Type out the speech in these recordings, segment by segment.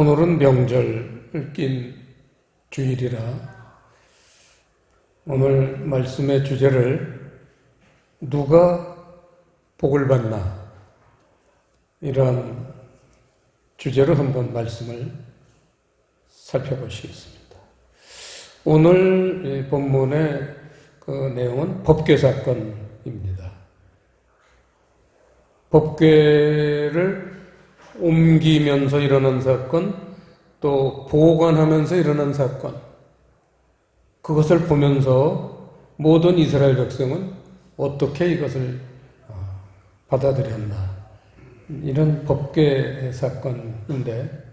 오늘은 명절을 낀 주일이라 오늘 말씀의 주제를 누가 복을 받나 이러한 주제로 한번 말씀을 살펴보시겠습니다. 오늘 본문의 그 내용은 법궤 사건입니다. 법궤를 옮기면서 일어난 사건, 또 보관하면서 일어난 사건, 그것을 보면서 모든 이스라엘 백성은 어떻게 이것을 받아들였나, 이런 법궤 사건인데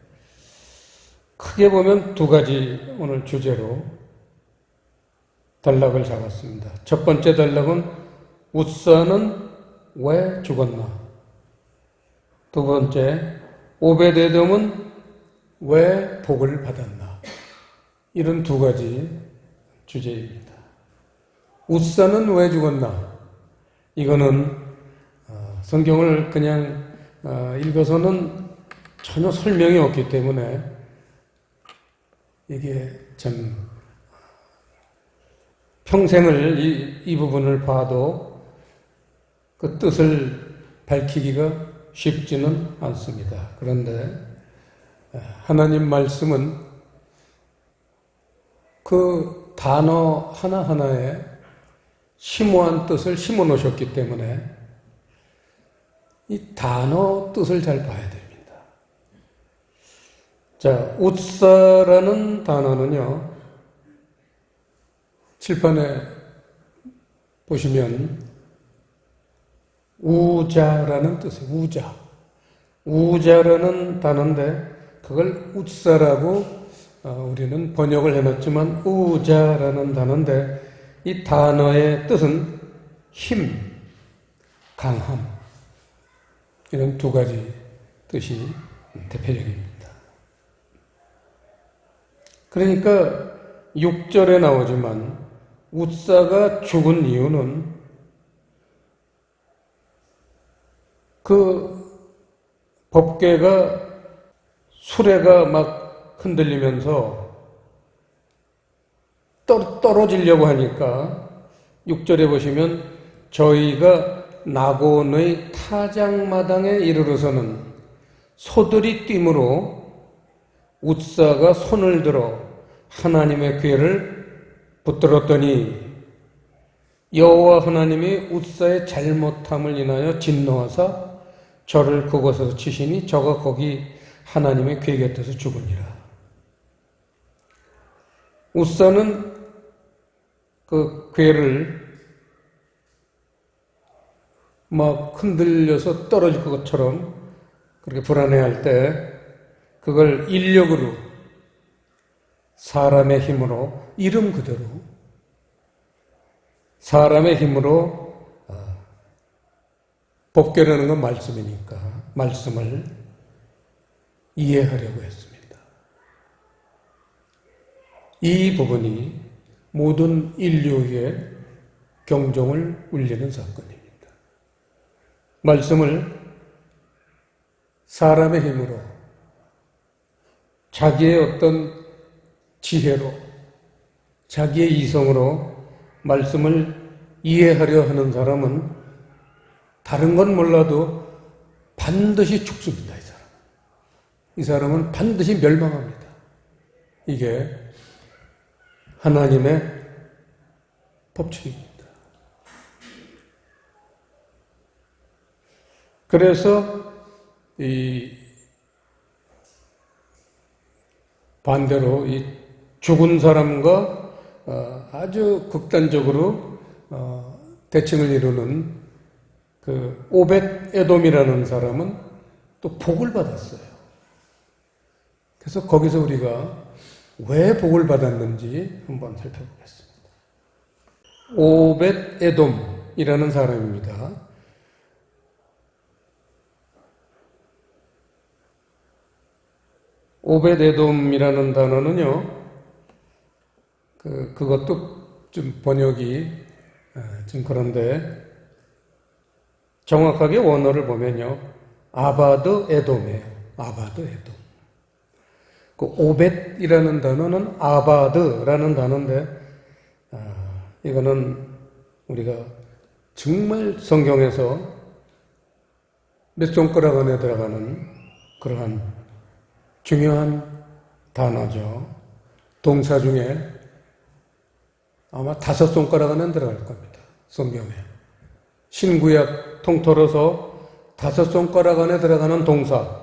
크게 보면 두 가지 오늘 주제로 단락을 잡았습니다. 첫 번째 단락은 웃사는 왜 죽었나? 두 번째, 오벳에돔은 왜 복을 받았나? 이런 두 가지 주제입니다. 웃사는 왜 죽었나? 이거는 성경을 그냥 읽어서는 전혀 설명이 없기 때문에 이게 참 평생을 이 부분을 봐도 그 뜻을 밝히기가 쉽지는 않습니다. 그런데 하나님 말씀은 그 단어 하나하나에 심오한 뜻을 심어 놓으셨기 때문에 이 단어 뜻을 잘 봐야 됩니다. 자, 웃사라는 단어는요, 칠판에 보시면 우자라는 뜻이에요. 우자. 우자라는 단어인데 그걸 웃사라고 우리는 번역을 해놨지만 우자라는 단어인데 이 단어의 뜻은 힘, 강함, 이런 두 가지 뜻이 대표적입니다. 그러니까 6절에 나오지만 웃사가 죽은 이유는 그 법궤가 수레가 막 흔들리면서 떨어지려고 하니까 6절에 보시면 저희가 나곤의 타작마당에 이르러서는 소들이 뛰므로 웃사가 손을 들어 하나님의 궤를 붙들었더니 여호와 하나님이 웃사의 잘못함을 인하여 진노하사 저를 그곳에서 치시니 저가 거기 하나님의 궤 곁에서 죽으니라. 웃사는 그 궤를 막 흔들려서 떨어질 것처럼 그렇게 불안해할 때 그걸 인력으로, 사람의 힘으로, 이름 그대로 사람의 힘으로, 법궤라는 건 말씀이니까 말씀을 이해하려고 했습니다. 이 부분이 모든 인류의 경종을 울리는 사건입니다. 말씀을 사람의 힘으로, 자기의 어떤 지혜로, 자기의 이성으로 말씀을 이해하려 하는 사람은 다른 건 몰라도 반드시 죽습니다. 이 사람은 반드시 멸망합니다. 이게 하나님의 법칙입니다. 그래서 이 반대로 이 죽은 사람과 아주 극단적으로 대칭을 이루는 그 오벳 에돔이라는 사람은 또 복을 받았어요. 그래서 거기서 우리가 왜 복을 받았는지 한번 살펴보겠습니다. 오벳 에돔이라는 사람입니다. 오벳 에돔이라는 단어는요, 그것도 좀 번역이 좀 그런데 정확하게 원어를 보면요, 아바드 에돔이에요. 아바드 에돔. 그 오벳이라는 단어는 아바드라는 단어인데, 이거는 우리가 정말 성경에서 몇 손가락 안에 들어가는 그러한 중요한 단어죠. 동사 중에 아마 5손가락 안에 들어갈 겁니다. 성경에. 신구약 통틀어서 5손가락 안에 들어가는 동사,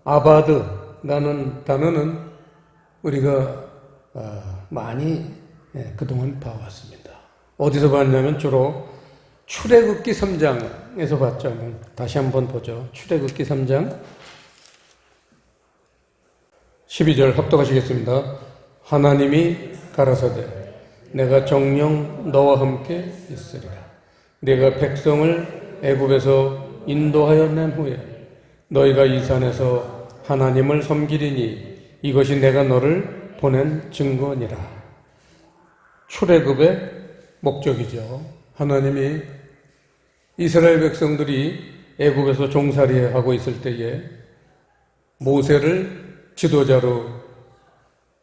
아바드라는 단어는 우리가 많이 그동안 봐왔습니다. 어디서 봤냐면 주로 출애굽기 3장에서 봤죠. 다시 한번 보죠. 출애굽기 3장 12절 합독하시겠습니다. 하나님이 가라사대 내가 정녕 너와 함께 있으리라. 내가 백성을 애굽에서 인도하여 낸 후에 너희가 이 산에서 하나님을 섬기리니 이것이 내가 너를 보낸 증거니라. 출애굽의 목적이죠. 하나님이 이스라엘 백성들이 애굽에서 종살이하고 있을 때에 모세를 지도자로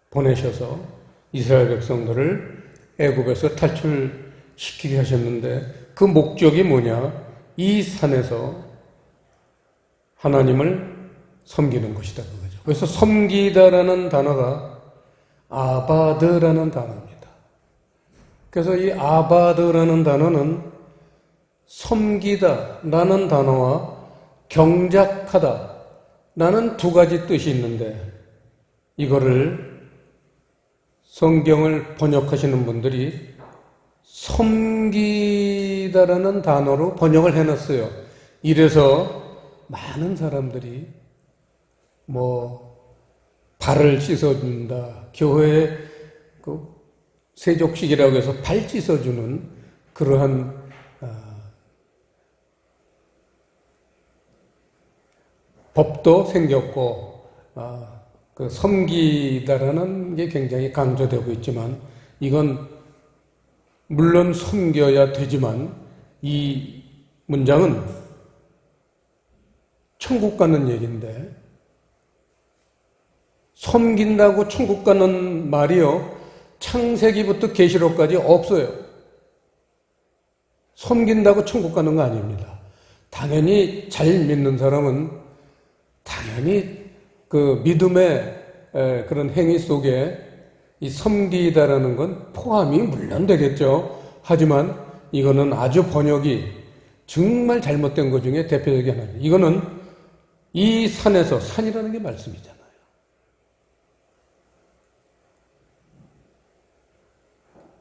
보내셔서 이스라엘 백성들을 애굽에서 탈출시키게 하셨는데 그 목적이 뭐냐? 이 산에서 하나님을 섬기는 것이다 그거죠. 그래서 섬기다라는 단어가 아바드라는 단어입니다. 그래서 이 아바드라는 단어는 섬기다라는 단어와 경작하다라는 두 가지 뜻이 있는데 이거를 성경을 번역하시는 분들이 섬기다라는 단어로 번역을 해놨어요. 이래서 많은 사람들이 발을 씻어준다, 교회에 세족식이라고 해서 발 씻어주는 그러한 법도 생겼고, 그 섬기다라는 게 굉장히 강조되고 있지만, 이건 물론 섬겨야 되지만, 이 문장은 천국 가는 얘기인데, 섬긴다고 천국 가는 말이요, 창세기부터 계시록까지 없어요. 섬긴다고 천국 가는 거 아닙니다. 당연히 잘 믿는 사람은 당연히 그 믿음의 그런 행위 속에 이 섬기다라는 건 포함이 물론 되겠죠. 하지만 이거는 아주 번역이 정말 잘못된 것 중에 대표적인 하나입니다. 이거는 이 산에서, 산이라는 게 말씀이잖아요.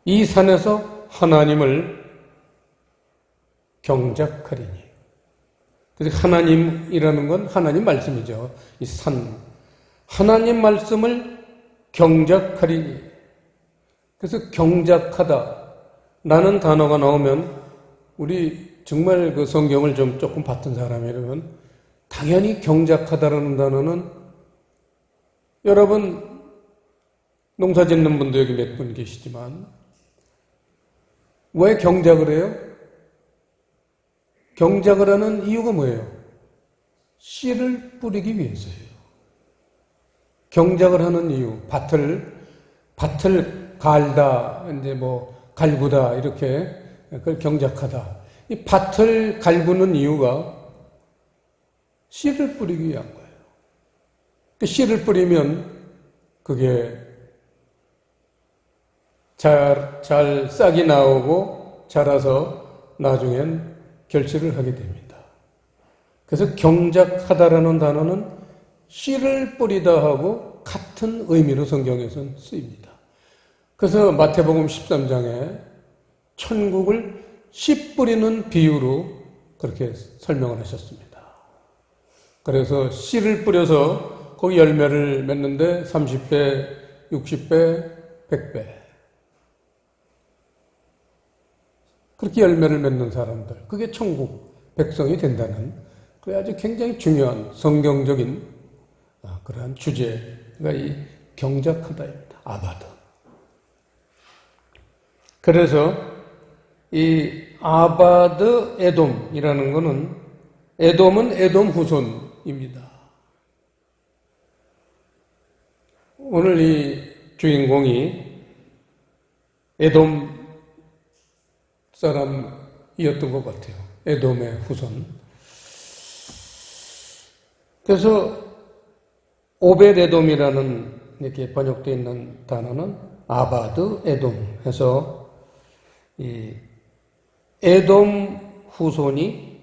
이 산에서 하나님을 경작하리니. 그래서 하나님이라는 건 하나님 말씀이죠. 이 산. 하나님 말씀을 경작하리니. 그래서 경작하다 라는 단어가 나오면 우리 정말 그 성경을 좀 조금 봤던 사람이라면 당연히 경작하다라는 단어는 여러분 농사 짓는 분도 여기 몇 분 계시지만 왜 경작을 해요? 경작을 하는 이유가 뭐예요? 씨를 뿌리기 위해서예요. 경작을 하는 이유, 밭을 갈다, 갈구다, 이렇게, 그걸 경작하다. 이 밭을 갈구는 이유가 씨를 뿌리기 위한 거예요. 그 씨를 뿌리면 그게 잘 싹이 나오고 자라서 나중엔 결실을 하게 됩니다. 그래서 경작하다라는 단어는 씨를 뿌리다 하고 같은 의미로 성경에서는 쓰입니다. 그래서 마태복음 13장에 천국을 씨 뿌리는 비유로 그렇게 설명을 하셨습니다. 그래서 씨를 뿌려서 거기 열매를 맺는데 30배, 60배, 100배. 그렇게 열매를 맺는 사람들, 그게 천국 백성이 된다는 그 아주 굉장히 중요한 성경적인 그러한 주제가 이 경작하다입니다. 아바드. 그래서 이 아바드 에돔이라는 것은 에돔은 에돔 후손입니다. 오늘 이 주인공이 에돔 사람이었던 것 같아요. 에돔의 후손. 그래서 오벳 에돔이라는 이렇게 번역되어 있는 단어는 아바드 에돔 해서 이 에돔 후손이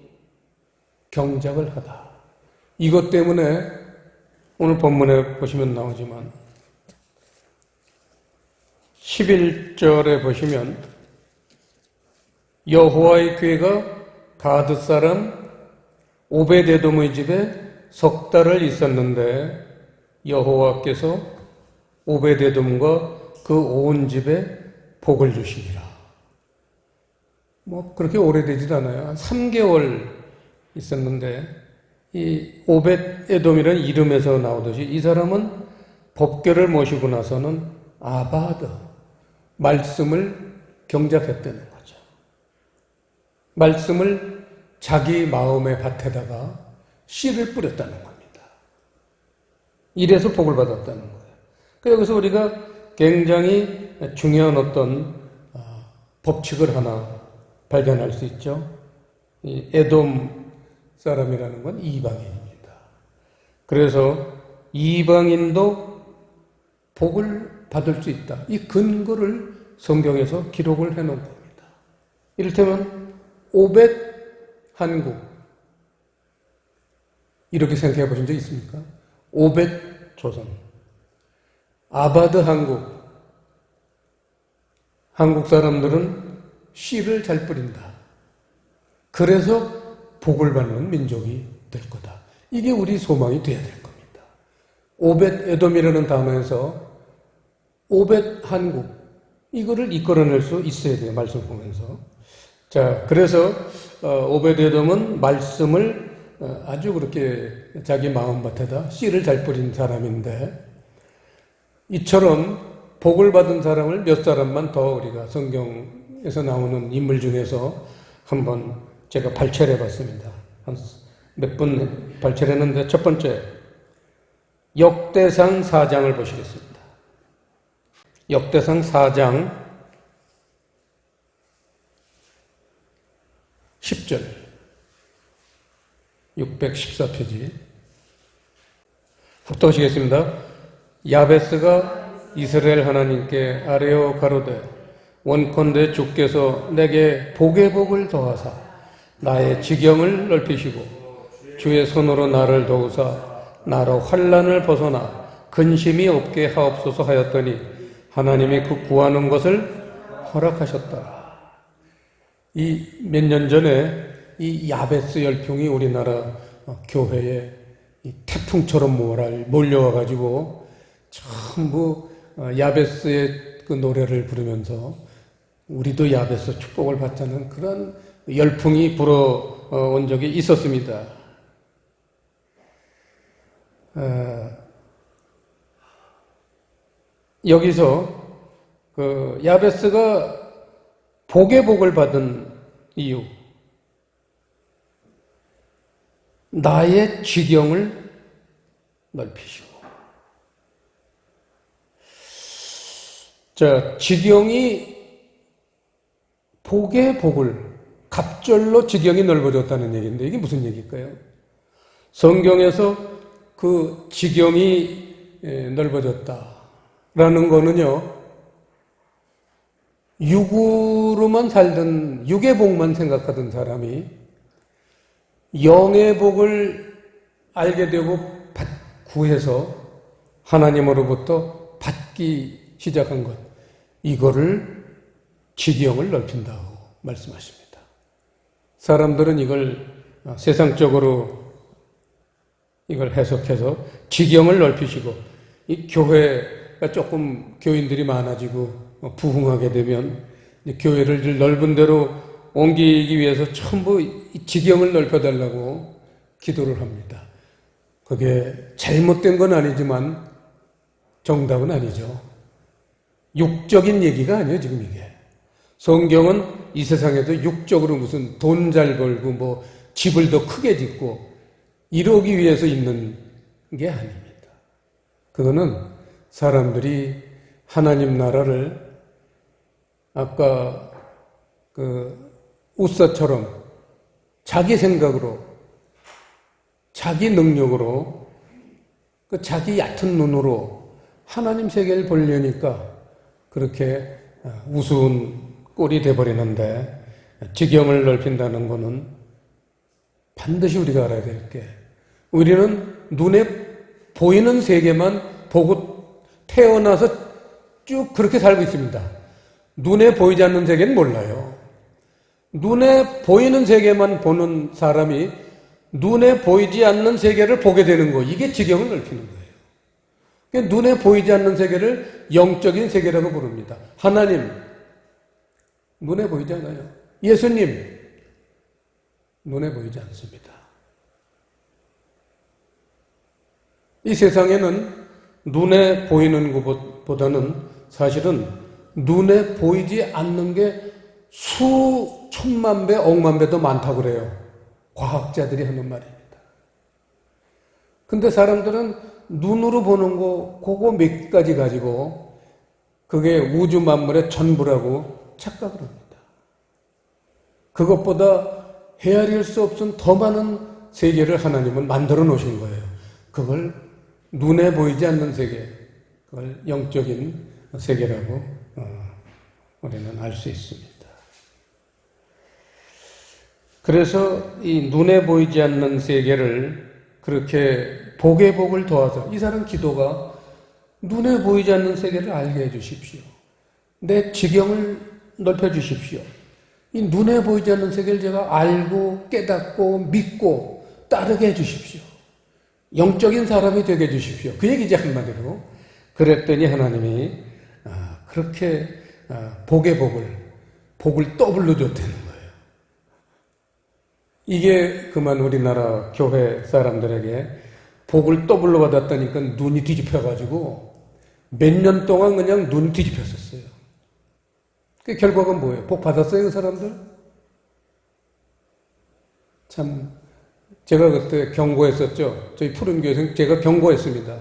경작을 하다. 이것 때문에 오늘 본문에 보시면 나오지만 11절에 보시면 여호와의 궤가 가드 사람 오벳 에돔의 집에 석 달을 있었는데 여호와께서 오벳 에돔과 그 온 집에 복을 주시니라. 뭐 그렇게 오래되지도 않아요. 한 3개월 있었는데 이 오벳 에돔이라는 이름에서 나오듯이 이 사람은 법궤를 모시고 나서는 아바드 말씀을 경작했다는 거죠. 말씀을 자기 마음의 밭에다가 씨를 뿌렸다는 겁니다. 이래서 복을 받았다는 거예요. 그러니까 여기서 우리가 굉장히 중요한 어떤 법칙을 하나 발견할 수 있죠. 이 에돔 사람이라는 건 이방인입니다. 그래서 이방인도 복을 받을 수 있다. 이 근거를 성경에서 기록을 해놓은 겁니다. 이를테면 오벳 한국 이렇게 생각해 보신 적 있습니까? 오벳 조선, 아바드 한국 사람들은 씨를 잘 뿌린다. 그래서 복을 받는 민족이 될 거다. 이게 우리 소망이 돼야 될 겁니다. 오벳 에돔이라는 단어에서 오벳 한국 이거를 이끌어낼 수 있어야 돼요. 말씀 보면서. 자, 그래서 오벳 에돔은 말씀을 아주 그렇게 자기 마음밭에다 씨를 잘 뿌린 사람인데 이처럼 복을 받은 사람을 몇 사람만 더 우리가 성경에서 나오는 인물 중에서 한번 제가 발췌를 해봤습니다. 한 몇 분 발췌를 했는데 첫 번째 역대상 4장을 보시겠습니다. 역대상 4장 10절 614페이지 합독하시겠습니다. 야베스가 이스라엘 하나님께 아뢰어 가로되 원컨대 주께서 내게 복의 복을 더하사 나의 지경을 넓히시고 주의 손으로 나를 도우사 나로 환난을 벗어나 근심이 없게 하옵소서 하였더니 하나님이 그 구하는 것을 허락하셨다. 이 몇 년 전에 이 야베스 열풍이 우리나라 교회에 이 태풍처럼 몰려와가지고 전부 야베스의 그 노래를 부르면서 우리도 야베스 축복을 받자는 그런 열풍이 불어온 적이 있었습니다. 여기서 그 야베스가 복의 복을 받은 이유, 나의 지경을 넓히시고. 자, 지경이 복의 복을 갑절로 지경이 넓어졌다는 얘기인데 이게 무슨 얘기일까요? 성경에서 그 지경이 넓어졌다라는 거는요, 육으로만 살던 육의 복만 생각하던 사람이 영의 복을 알게 되고 구해서 하나님으로부터 받기 시작한 것, 이거를 지경을 넓힌다고 말씀하십니다. 사람들은 이걸 세상적으로 이걸 해석해서 지경을 넓히시고, 이 교회가 조금 교인들이 많아지고 부흥하게 되면 교회를 넓은 데로 옮기기 위해서 전부 지경을 넓혀달라고 기도를 합니다. 그게 잘못된 건 아니지만 정답은 아니죠. 육적인 얘기가 아니에요, 지금 이게. 성경은 이 세상에도 육적으로 무슨 돈 잘 벌고 뭐 집을 더 크게 짓고 이러기 위해서 있는 게 아닙니다. 그거는 사람들이 하나님 나라를 아까 그 우사처럼 자기 생각으로, 자기 능력으로, 그 자기 얕은 눈으로 하나님 세계를 보려니까 그렇게 우스운 꼴이 돼버리는데, 지경을 넓힌다는 것은 반드시 우리가 알아야 될 게, 우리는 눈에 보이는 세계만 보고 태어나서 쭉 그렇게 살고 있습니다. 눈에 보이지 않는 세계는 몰라요. 눈에 보이는 세계만 보는 사람이 눈에 보이지 않는 세계를 보게 되는 거, 이게 지경을 넓히는 거예요. 그러니까 눈에 보이지 않는 세계를 영적인 세계라고 부릅니다. 하나님, 눈에 보이지 않아요. 예수님, 눈에 보이지 않습니다. 이 세상에는 눈에 보이는 것보다는 사실은 눈에 보이지 않는 게 수천만 배, 억만 배 더 많다고 그래요. 과학자들이 하는 말입니다. 근데 사람들은 눈으로 보는 거, 그거 몇 가지 가지고 그게 우주 만물의 전부라고 착각을 합니다. 그것보다 헤아릴 수 없은 더 많은 세계를 하나님은 만들어 놓으신 거예요. 그걸 눈에 보이지 않는 세계, 그걸 영적인 세계라고 우리는 알 수 있습니다. 그래서 이 눈에 보이지 않는 세계를 그렇게 복에 복을 더하서, 이 사람 기도가 눈에 보이지 않는 세계를 알게 해주십시오. 내 지경을 넓혀주십시오. 이 눈에 보이지 않는 세계를 제가 알고 깨닫고 믿고 따르게 해주십시오. 영적인 사람이 되게 해주십시오. 그 얘기지, 한마디로. 그랬더니 하나님이 그렇게 복의 복을 더블로 줬다는 거예요. 이게 그만 우리나라 교회 사람들에게 복을 더블로 받았다니까 눈이 뒤집혀가지고 몇 년 동안 그냥 눈이 뒤집혔었어요. 그 결과가 뭐예요? 복 받았어요, 그 사람들? 참, 제가 그때 경고했었죠. 저희 푸른 교회에서 제가 경고했습니다.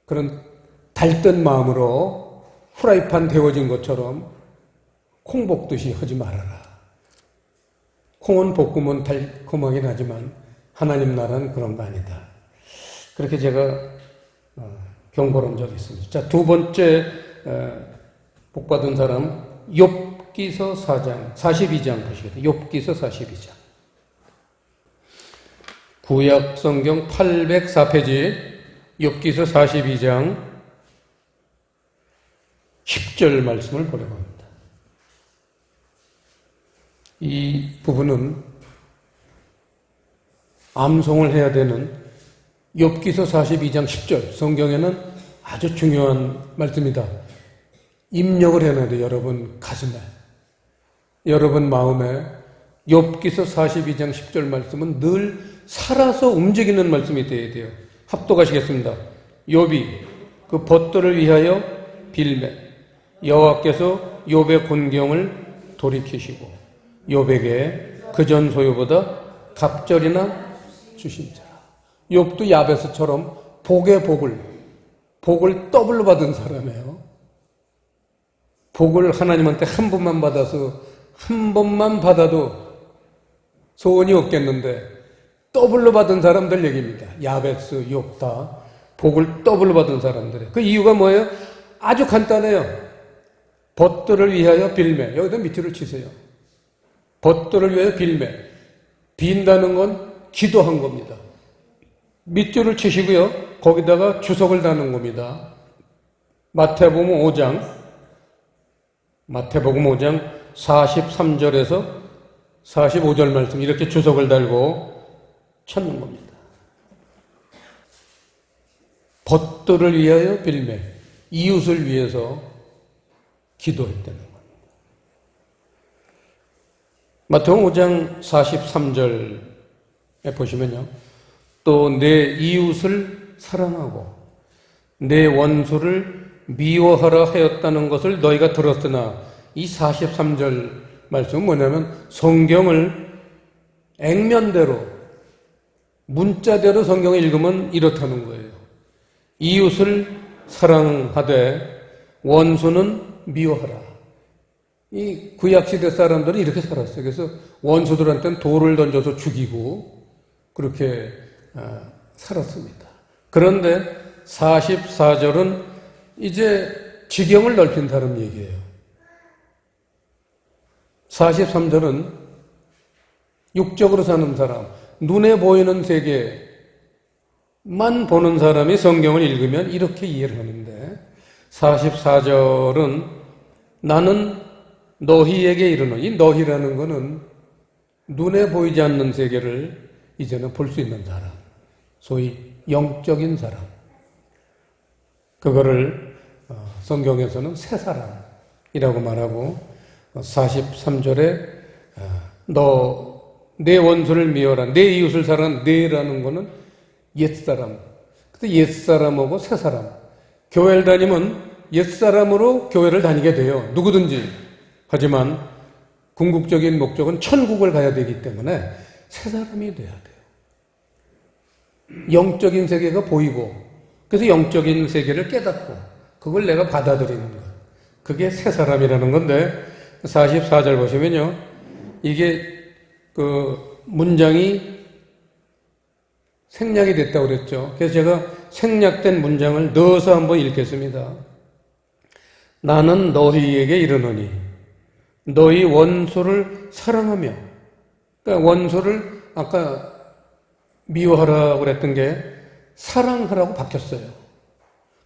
그런 달뜬 마음으로 후라이팬 데워진 것처럼 콩 볶듯이 하지 말아라. 콩은 볶으면 달콤하긴 하지만 하나님 나라는 그런 거 아니다. 그렇게 제가 경고를 한 적이 있습니다. 자, 두 번째 복받은 사람, 욥기서 4장, 42장 보시겠어요? 욥기서 42장. 구약 성경 804페이지, 욥기서 42장 10절 말씀을 보려고 합니다. 이 부분은 암송을 해야 되는 욥기서 42장 10절, 성경에는 아주 중요한 말씀이다. 입력을 해놔야 돼요. 여러분 가슴에, 여러분 마음에. 욥기서 42장 10절 말씀은 늘 살아서 움직이는 말씀이 되어야 돼요. 합독하시겠습니다. 욥이 그 벗들을 위하여 빌매, 여호와께서 욥의 곤경을 돌이키시고 욥에게 그전 소유보다 갑절이나 주신 자라. 욥도 야베스처럼 복의 복을 더블로 받은 사람이에요. 복을 하나님한테 한 번만 받아서 한 번만 받아도 소원이 없겠는데 더블로 받은 사람들 얘기입니다. 야베스, 욥 다 복을 더블로 받은 사람들이에요. 그 이유가 뭐예요? 아주 간단해요. 벗들을 위하여 빌매. 여기다 밑줄을 치세요. 벗들을 위하여 빌매. 빈다는 건 기도한 겁니다. 밑줄을 치시고요. 거기다가 주석을 다는 겁니다. 마태복음 5장 43절에서 45절 말씀, 이렇게 주석을 달고 찾는 겁니다. 벗들을 위하여 빌매, 이웃을 위해서 기도했다는 겁니다. 마태복음 5장 43절에 보시면요, 또 내 이웃을 사랑하고 내 원수를 미워하라 하였다는 것을 너희가 들었으나, 이 43절 말씀은 뭐냐면 성경을 액면대로, 문자대로 성경을 읽으면 이렇다는 거예요. 이웃을 사랑하되 원수는 미워하라. 이 구약시대 사람들은 이렇게 살았어요. 그래서 원수들한테는 돌을 던져서 죽이고 그렇게 살았습니다. 그런데 44절은 이제 지경을 넓힌 사람 얘기예요. 43절은 육적으로 사는 사람, 눈에 보이는 세계만 보는 사람이 성경을 읽으면 이렇게 이해를 하는데 44절은 나는 너희에게 이르노니, 이 너희라는 것은 눈에 보이지 않는 세계를 이제는 볼 수 있는 사람, 소위 영적인 사람, 그거를 성경에서는 새 사람이라고 말하고 43절에 너 내 원수를 미워라, 내 이웃을 사랑하라. 내라는 거는 옛사람, 옛사람하고 새사람, 교회를 다니면 옛사람으로 교회를 다니게 돼요. 누구든지. 하지만 궁극적인 목적은 천국을 가야 되기 때문에 새사람이 돼야 돼요. 영적인 세계가 보이고 그래서 영적인 세계를 깨닫고 그걸 내가 받아들이는 것, 그게 새사람이라는 건데 44절 보시면요, 이게 그 문장이 생략이 됐다고 그랬죠. 그래서 제가 생략된 문장을 넣어서 한번 읽겠습니다. 나는 너희에게 이르노니 너희 원수를 사랑하며, 그러니까 원수를 아까 미워하라고 그랬던 게 사랑하라고 바뀌었어요.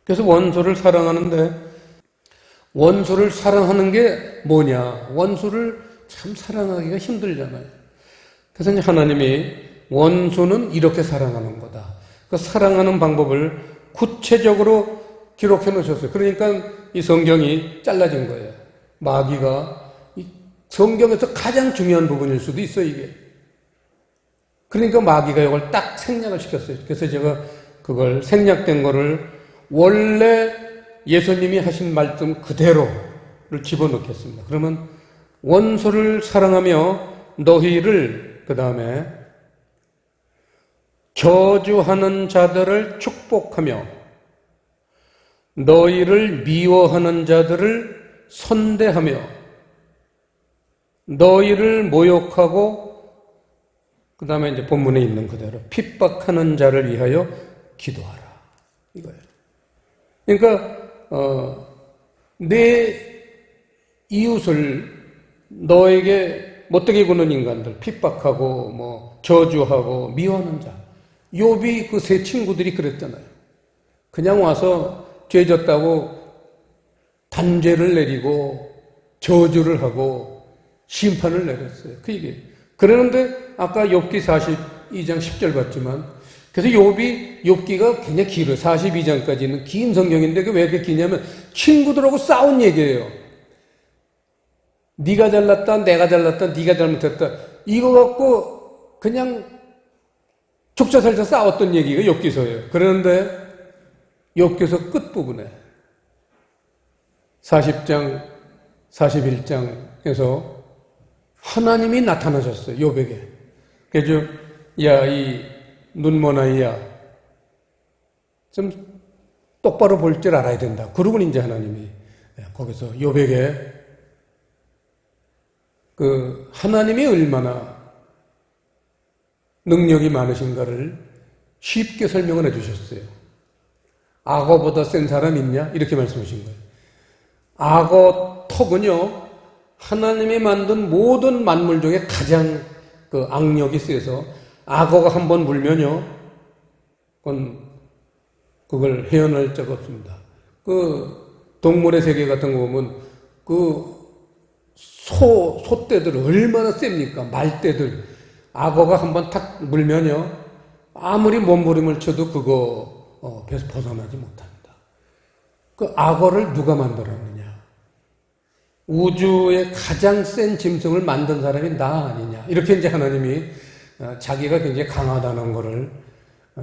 그래서 원수를 사랑하는데 원수를 사랑하는 게 뭐냐? 원수를 참 사랑하기가 힘들잖아요. 그래서 이제 하나님이 원수는 이렇게 사랑하는 거다. 그 사랑하는 방법을 구체적으로 기록해 놓으셨어요. 그러니까 이 성경이 잘라진 거예요. 마귀가 이 성경에서 가장 중요한 부분일 수도 있어요, 이게. 그러니까 마귀가 이걸 딱 생략을 시켰어요. 그래서 제가 그걸 생략된 거를 원래 예수님이 하신 말씀 그대로를 집어넣겠습니다. 그러면 원수를 사랑하며 너희를, 그 다음에 저주하는 자들을 축복하며 너희를 미워하는 자들을 선대하며 너희를 모욕하고, 그 다음에 이제 본문에 있는 그대로 핍박하는 자를 위하여 기도하라. 이거예요. 그러니까 내 이웃을 너에게 못되게 구는 인간들, 핍박하고 뭐 저주하고 미워하는 자, 욥이 그 세 친구들이 그랬잖아요. 그냥 와서 죄졌다고 단죄를 내리고 저주를 하고 심판을 내렸어요. 그 얘기. 그러는데 아까 욥기 42장 10절 봤지만, 그래서 욥기가 굉장히 길어요. 42장까지는 긴 성경인데 그게 왜 이렇게 기냐면 친구들하고 싸운 얘기예요. 네가 잘났다, 내가 잘났다, 네가 잘못했다, 이거 갖고 그냥 죽자 살자 싸웠던 얘기가 욥기서예요. 그런데 욥기서 끝부분에 40장, 41장에서 하나님이 나타나셨어요, 욥에게. 그래서 야, 이 눈먼 아이야, 좀 똑바로 볼 줄 알아야 된다. 그러고 이제 하나님이 거기서 욥에게 그 하나님이 얼마나 능력이 많으신가를 쉽게 설명을 해주셨어요. 악어보다 센 사람 있냐? 이렇게 말씀하신 거예요. 악어 턱은요, 하나님이 만든 모든 만물 중에 가장 그 악력이 세서 악어가 한번 물면요, 그걸 헤어날 자가 없습니다. 그 동물의 세계 같은 거 보면 그 소떼들 얼마나 셉니까? 말떼들. 악어가 한번 탁 물면요, 아무리 몸부림을 쳐도 그거 배에서 벗어나지 못합니다. 그 악어를 누가 만들었느냐? 우주의 가장 센 짐승을 만든 사람이 나 아니냐? 이렇게 이제 하나님이 자기가 굉장히 강하다는 거를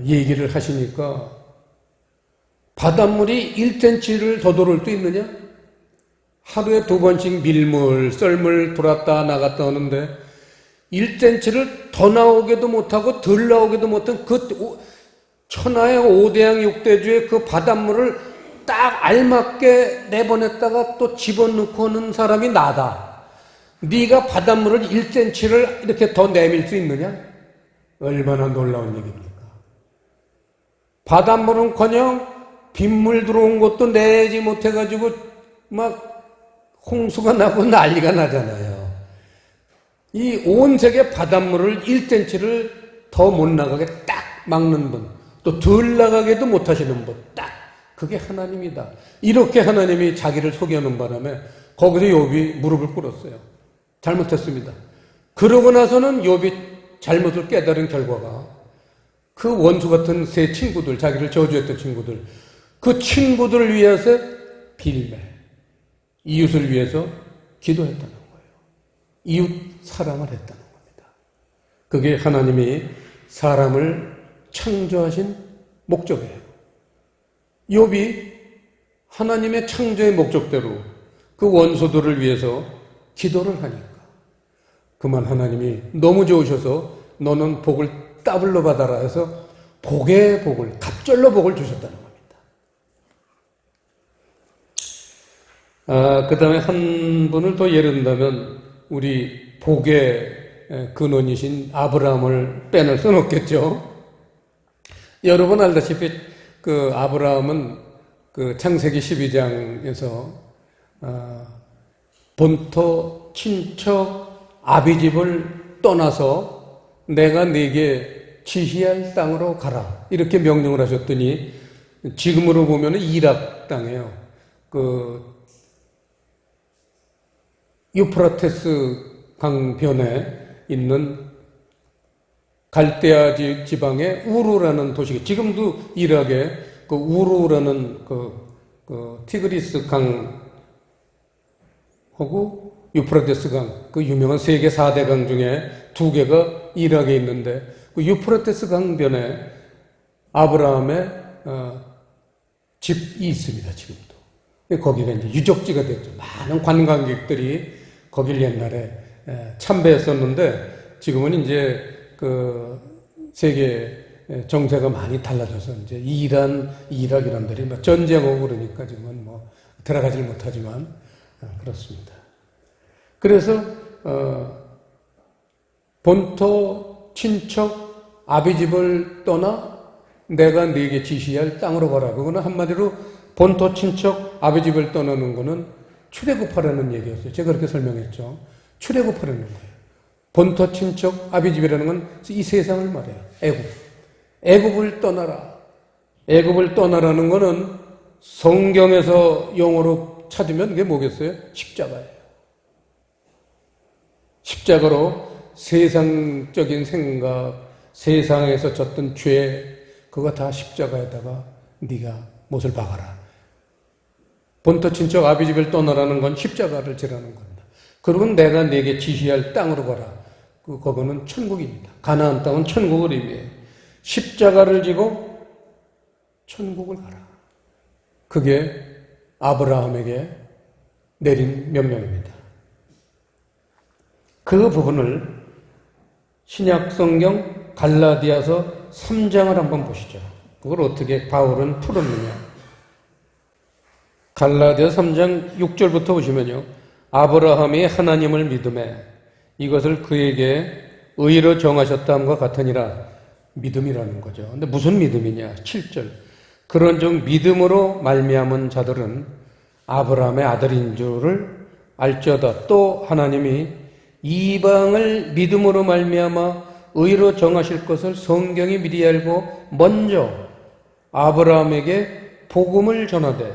얘기를 하시니까, 바닷물이 1cm를 더 돌을 수 있느냐? 하루에 2번씩 밀물, 썰물 돌았다 나갔다 하는데 1cm를 더 나오게도 못하고 덜 나오게도 못한 그 천하의 5대양 6대주의 그 바닷물을 딱 딱 알맞게 내보냈다가 또 집어넣고는 사람이 나다. 네가 바닷물을 1cm를 이렇게 더 내밀 수 있느냐? 얼마나 놀라운 얘기입니까? 바닷물은커녕 빗물 들어온 것도 내지 못해가지고 막 홍수가 나고 난리가 나잖아요. 이 온 세계 바닷물을 1cm를 더 못 나가게 딱 막는 분, 또 덜 나가게도 못하시는 분, 딱 그게 하나님이다. 이렇게 하나님이 자기를 소개하는 바람에 거기서 욥이 무릎을 꿇었어요. 잘못했습니다. 그러고 나서는 욥이 잘못을 깨달은 결과가 그 원수 같은 세 친구들, 자기를 저주했던 친구들, 그 친구들을 위해서 빌매, 이웃을 위해서 기도했다는 거예요. 이웃 사랑을 했다는 겁니다. 그게 하나님이 사람을 창조하신 목적이에요. 욥이 하나님의 창조의 목적대로 그 원수들을 위해서 기도를 하니까 그만 하나님이 너무 좋으셔서 너는 복을 더블로 받아라 해서 복의 복을, 갑절로 복을 주셨다는 겁니다. 그 다음에 한 분을 또 예를 든다면 우리 복의 근원이신 아브라함을 빼놓을 수는 없겠죠. 여러분 알다시피 그 아브라함은 그 창세기 12장에서 본토 친척 아비집을 떠나서 내가 네게 지시할 땅으로 가라 이렇게 명령을 하셨더니 지금으로 보면 이락 땅이에요. 그 유프라테스 강변에 있는 갈대아 지방의 우루라는 도시가 지금도 이락에 그 우루라는 그 티그리스 강하고 유프라테스 강, 그 유명한 세계 4대 강 중에 2개가 이락에 있는데 그 유프라테스 강변에 아브라함의 집이 있습니다. 지금도. 거기가 이제 유적지가 됐죠. 많은 관광객들이 거길 옛날에 참배했었는데 지금은 이제 그 세계 정세가 많이 달라져서 이제 이란, 이락 이런 데리 뭐 전쟁하고 그러니까 지금은 뭐 들어가질 못하지만 그렇습니다. 그래서 본토 친척 아비집을 떠나 내가 네게 지시할 땅으로 가라. 그거는 한마디로 본토 친척 아비집을 떠나는 거는 출애굽하라는 얘기였어요. 제가 그렇게 설명했죠. 출애굽하라는 거예요. 본토 친척 아비집이라는 건 이 세상을 말해요. 애굽. 애굽을 떠나라. 애굽을 떠나라는 거는 성경에서 영어로 찾으면 그게 뭐겠어요? 십자가예요. 십자가로 세상적인 생각, 세상에서 졌던 죄, 그거 다 십자가에다가 네가 못을 박아라. 본토 친척 아비집을 떠나라는 건 십자가를 지라는 겁니다. 그러면 내가 네게 지시할 땅으로 가라. 그거는 천국입니다. 가나안 땅은 천국을 의미해요. 십자가를 지고 천국을 가라. 그게 아브라함에게 내린 명령입니다. 그 부분을 신약 성경 갈라디아서 3장을 한번 보시죠. 그걸 어떻게 바울은 풀었느냐. 갈라디아서 3장 6절부터 보시면요. 아브라함이 하나님을 믿음에 이것을 그에게 의로 정하셨다함과 같으니라. 믿음이라는 거죠. 근데 무슨 믿음이냐? 7절. 그런즉 믿음으로 말미암은 자들은 아브라함의 아들인 줄을 알지어다. 또 하나님이 이방을 믿음으로 말미암아 의로 정하실 것을 성경이 미리 알고 먼저 아브라함에게 복음을 전하되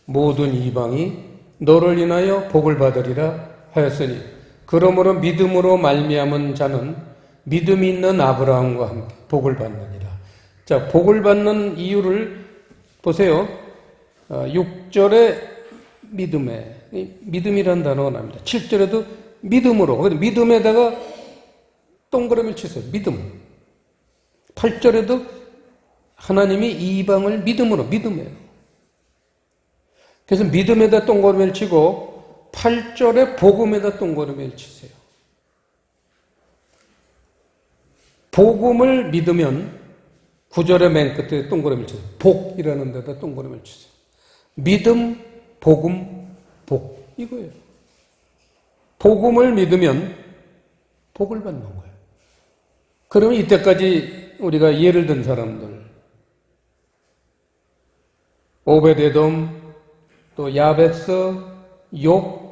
모든 이방이 너를 인하여 복을 받으리라 하였으니 그러므로 믿음으로 말미암은 자는 믿음이 있는 아브라함과 함께 복을 받느니라. 자, 복을 받는 이유를 보세요. 6절에 믿음에 믿음이라는 단어가 나옵니다. 7절에도 믿음으로. 믿음에다가 동그라미를 치세요. 믿음. 8절에도 하나님이 이방을 믿음으로, 믿음이에요. 그래서 믿음에다 동그라미를 치고 8절에 복음에다 동그라미를 치세요. 복음을 믿으면 9절의 맨 끝에 동그라미를 치세요. 복이라는 데다 동그라미를 치세요. 믿음, 복음, 복. 이거예요. 복음을 믿으면 복을 받는 거예요. 그러면 이때까지 우리가 예를 든 사람들, 오베데돔, 또 야베스, 욥,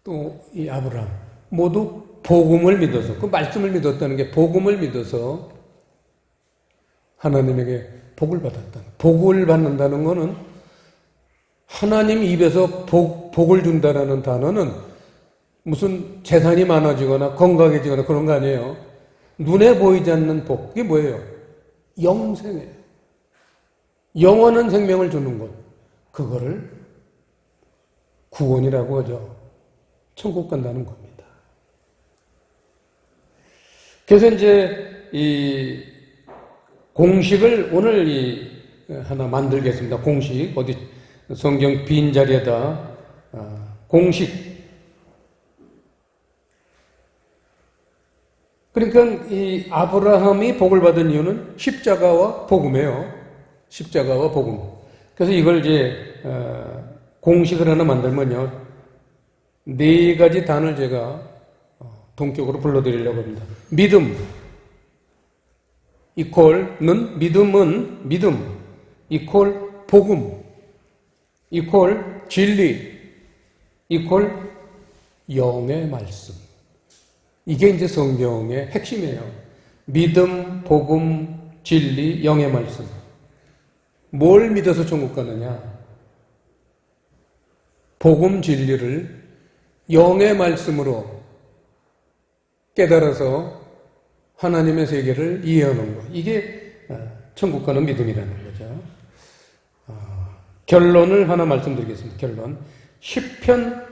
또 이 아브라함, 모두 복음을 믿어서, 그 말씀을 믿었다는 게 복음을 믿어서 하나님에게 복을 받았다. 복을 받는다는 것은 하나님 입에서 복을 준다라는 단어는 무슨 재산이 많아지거나 건강해지거나 그런 거 아니에요. 눈에 보이지 않는 복. 그게 뭐예요? 영생이에요. 영원한 생명을 주는 것. 그거를 구원이라고 하죠. 천국 간다는 겁니다. 그래서 이제 이 공식을 오늘 하나 만들겠습니다. 공식. 어디 성경 빈 자리에다 공식. 그러니까 이 아브라함이 복을 받은 이유는 십자가와 복음이에요. 십자가와 복음. 그래서 이걸 이제 공식을 하나 만들면요, 4가지 단을 제가 동격으로 불러드리려고 합니다. 믿음 이퀄은 믿음 이퀄 복음 이퀄 진리 이퀄 영의 말씀. 이게 이제 성경의 핵심이에요. 믿음, 복음, 진리, 영의 말씀. 뭘 믿어서 천국 가느냐? 복음, 진리를 영의 말씀으로 깨달아서 하나님의 세계를 이해하는 것. 이게 천국 가는 믿음이라는 거죠. 결론을 하나 말씀드리겠습니다. 결론. 시편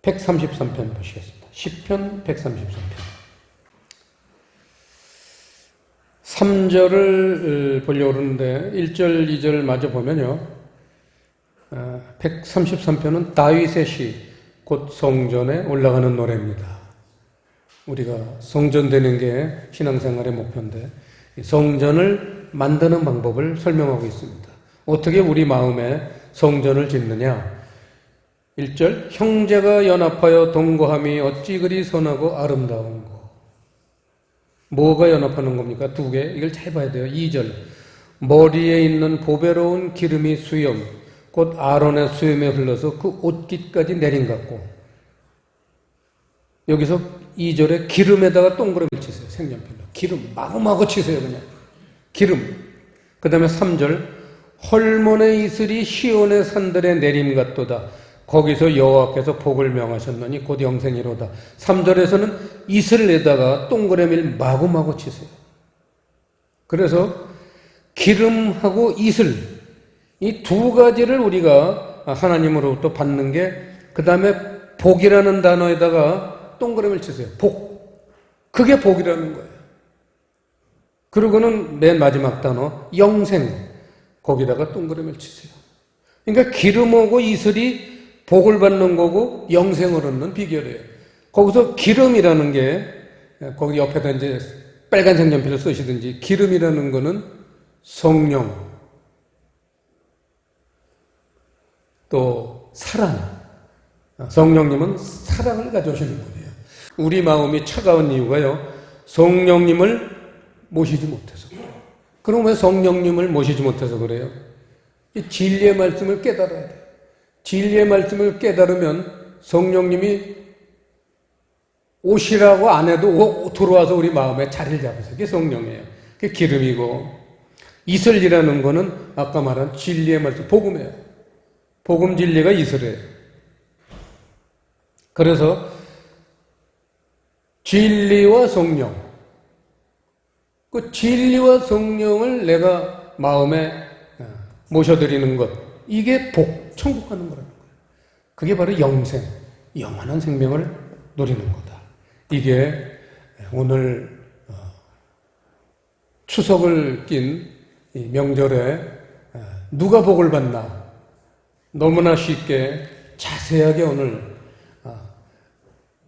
133편 보시겠습니다. 시편 133편. 3절을 보려고 그러는데 1절, 2절 마저 보면요, 133편은 다윗의 시, 곧 성전에 올라가는 노래입니다. 우리가 성전되는 게 신앙생활의 목표인데 성전을 만드는 방법을 설명하고 있습니다. 어떻게 우리 마음에 성전을 짓느냐? 1절, 형제가 연합하여 동거함이 어찌 그리 선하고 아름다운고. 뭐가 연합하는 겁니까? 2개. 이걸 잘 봐야 돼요. 2절, 머리에 있는 보배로운 기름이 수염, 곧 아론의 수염에 흘러서 그 옷깃까지 내린 같고. 여기서 2절에 기름에다가 동그라미 치세요. 색연필로. 기름 마구마구 치세요. 그냥 기름. 그 다음에 3절, 헐몬의 이슬이 시온의 산들에 내림 같도다. 거기서 여호와께서 복을 명하셨느니 곧 영생이로다. 3절에서는 이슬에다가 동그라미를 마구마구 치세요. 그래서 기름하고 이슬, 이 2가지를 우리가 하나님으로부터 받는 게, 그 다음에 복이라는 단어에다가 동그라미를 치세요. 복. 그게 복이라는 거예요. 그리고는 맨 마지막 단어 영생, 거기다가 동그라미를 치세요. 그러니까 기름하고 이슬이 복을 받는 거고 영생을 얻는 비결이에요. 거기서 기름이라는 게, 거기 옆에다 이제 빨간색 연필을 쓰시든지, 기름이라는 거는 성령, 또 사랑. 성령님은 사랑을 가져오시는 분이에요. 우리 마음이 차가운 이유가요, 성령님을 모시지 못해서 그래요. 그럼 왜 성령님을 모시지 못해서 그래요? 진리의 말씀을 깨달아야 돼요. 진리의 말씀을 깨달으면 성령님이 오시라고 안 해도 들어와서 우리 마음에 자리를 잡으세요. 그게 성령이에요. 그게 기름이고, 이슬이라는 거는 아까 말한 진리의 말씀, 복음이에요. 복음 진리가 이슬이에요. 그래서 진리와 성령, 그 진리와 성령을 내가 마음에 모셔드리는 것, 이게 복, 천국 가는 거라는 거예요. 그게 바로 영생, 영원한 생명을 누리는 거다. 이게 오늘 추석을 낀 이 명절에 누가 복을 받나 너무나 쉽게 자세하게 오늘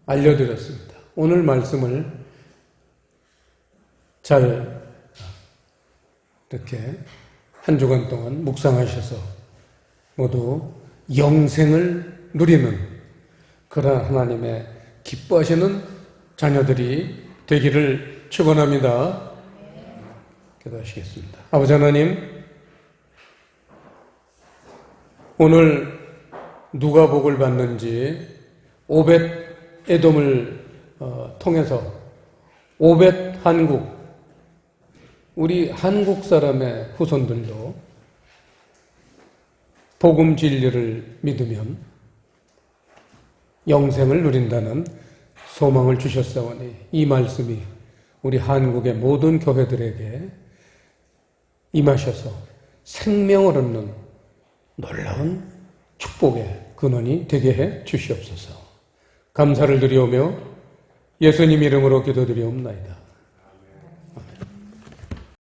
알려드렸습니다. 오늘 말씀을 잘 이렇게 한 주간 동안 묵상하셔서 모두 영생을 누리는 그러한 하나님의 기뻐하시는 자녀들이 되기를 축원합니다. 기도하시겠습니다. 아버지 하나님, 오늘 누가 복을 받는지 오벳 에돔을 통해서 오벳 한국, 우리 한국 사람의 후손들도 복음 진리를 믿으면 영생을 누린다는 소망을 주셨사오니 이 말씀이 우리 한국의 모든 교회들에게 임하셔서 생명을 얻는 놀라운 축복의 근원이 되게 해 주시옵소서. 감사를 드리오며 예수님 이름으로 기도드리옵나이다.